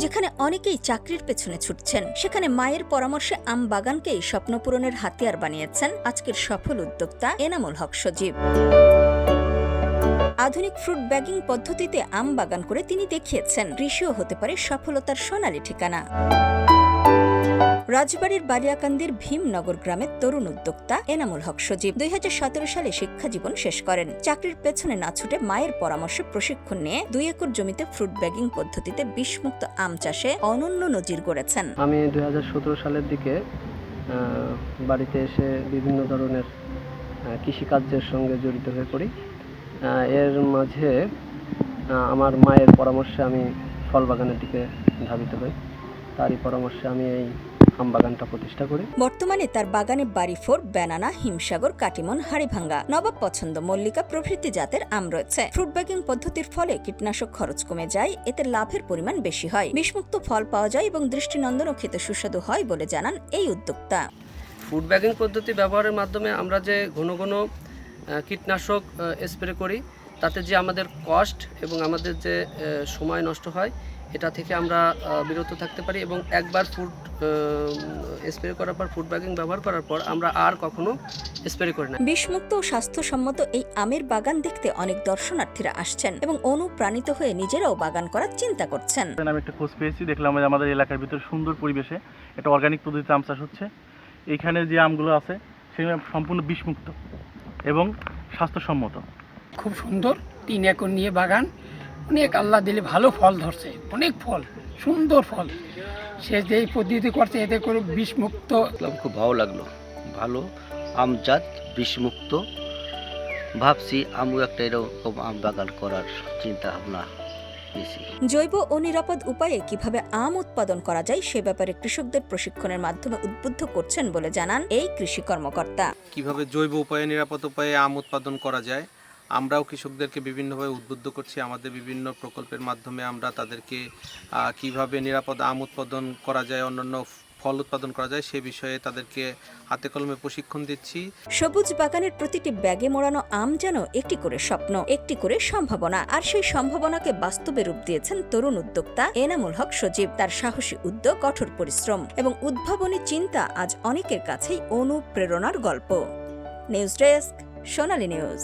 যেখানে অনেকেই চাকরির পেছনে ছুটছেন, সেখানে মায়ের পরামর্শে আম বাগানকেই স্বপ্নপূরণের হাতিয়ার বানিয়েছেন আজকের সফল উদ্যোক্তা এনামুল হক সজীব। আধুনিক ফ্রুট ব্যাগিং পদ্ধতিতে আম বাগান করে তিনি দেখিয়েছেন কৃষিও হতে পারে সফলতার সোনালী ঠিকানা। রাজবাড়ীর বালিয়াকান্দির ভীমনগর গ্রামের তরুণ উদ্যোক্তা এনামুল হক সজীব 2017 সালে শিক্ষা জীবন শেষ করেন। চাকরির পেছনে না ছুটে মায়ের পরামর্শে প্রশিক্ষণ নিয়ে 2 একর জমিতে ফ্রুট ব্যাগিং পদ্ধতিতে বিষমুক্ত আম চাষে অনন্য নজির গড়েছেন। আমি 2017 সালের দিকে বাড়িতে এসে বিভিন্ন ধরনের কৃষিকার্যের সঙ্গে জড়িত হয়ে পড়ি। এর মাঝে আমার মায়ের পরামর্শে আমি ফল বাগানের দিকে ধাবিত হই। তারই পরামর্শে আমি এই আম বাগানটা প্রতিষ্ঠা করি। বর্তমানে তার বাগানে বাড়িফোর, ব্যানানা, হিমসাগর, কাটিমন, হাড়িভাঙ্গা, নবাব পছন্দ, মল্লিকা প্রভৃতি জাতের আম রয়েছে। ফ্রুট ব্যাগিং পদ্ধতির ফলে কীটনাশক খরচ কমে যায়, এতে লাভের পরিমাণ বেশি হয়, বিষমুক্ত ফল পাওয়া যায় এবং দৃষ্টিনন্দনও খেতে সুস্বাদু হয় বলে জানান এই উদ্যোক্তা। ফ্রুট ব্যাগিং পদ্ধতি ব্যবহারের মাধ্যমে আমরা যে ঘন ঘন কীটনাশক স্প্রে করি, তাতে যে আমাদের কস্ট এবং আমাদের যে সময় নষ্ট হয়, এটা থেকে আমরা বিরত থাকতে পারি এবং একবার ফুড স্প্রে করার পর ফুড ব্যাগিং ব্যবহার করার পর আমরা আর কখনো স্প্রে করি না। বিষমুক্ত ও স্বাস্থ্যসম্মত এই আমের বাগান দেখতে অনেক দর্শনার্থীরা আসছেন এবং অনুপ্রাণিত হয়ে নিজেরাও বাগান করার চিন্তা করছেন। আমি একটা খোঁজ পেয়েছি, দেখলাম যে আমাদের এলাকার ভিতরে সুন্দর পরিবেশে একটা অর্গানিক পদ্ধতিতে আম চাষ হচ্ছে। এইখানে যে আমগুলো আছে সেগুলো সম্পূর্ণ বিষমুক্ত এবং স্বাস্থ্যসম্মত। খুব সুন্দর 3 একর নিয়ে বাগান, অনেক আল্লাহ দিলে ভালো ফল ধরছে, অনেক ফল, সুন্দর ফল। সে যে পদ্ধতি করছে এতে করে বিষমুক্ত। খুব ভালো লাগলো, ভালো আমজাত বিষমুক্ত। ভাবছি আমিও একটা এরকম আম বাগান করার চিন্তা ভাবনা নিয়েছি। জৈব ও নিরাপদ উপায়ে কিভাবে আম উৎপাদন করা যায় সে ব্যাপারে কৃষকদের প্রশিক্ষণের মাধ্যমে উদ্বুদ্ধ করছেন বলে জানান এই কৃষি কর্মকর্তা। কিভাবে জৈব উপায়ে, নিরাপদ উপায়ে আম উৎপাদন করা যায়, আমরাও কৃষকদেরকে বিভিন্নভাবে উদ্বুদ্ধ করছি। আমাদের বিভিন্ন প্রকল্পের মাধ্যমে আমরা তাদেরকে কিভাবে নিরাপদ আম উৎপাদন করা যায়, অন্যান্য ফল উৎপাদন করা যায় সে বিষয়ে তাদেরকে হাতে কলমে প্রশিক্ষণ দিচ্ছি। সবুজ বাগানের প্রতিটি ব্যাগে মোড়ানো আম যেন একটি করে স্বপ্ন, একটি করে সম্ভাবনা, আর সেই সম্ভাবনাকে বাস্তবে রূপ দিয়েছেন তরুণ উদ্যোক্তা এনামুল হক সজীব। তার সাহসী উদ্যোগ, কঠোর পরিশ্রম এবং উদ্ভাবনী চিন্তা আজ অনেকের কাছেই অনুপ্রেরণার গল্প। নিউজ ডেস্ক, সোনালী নিউজ।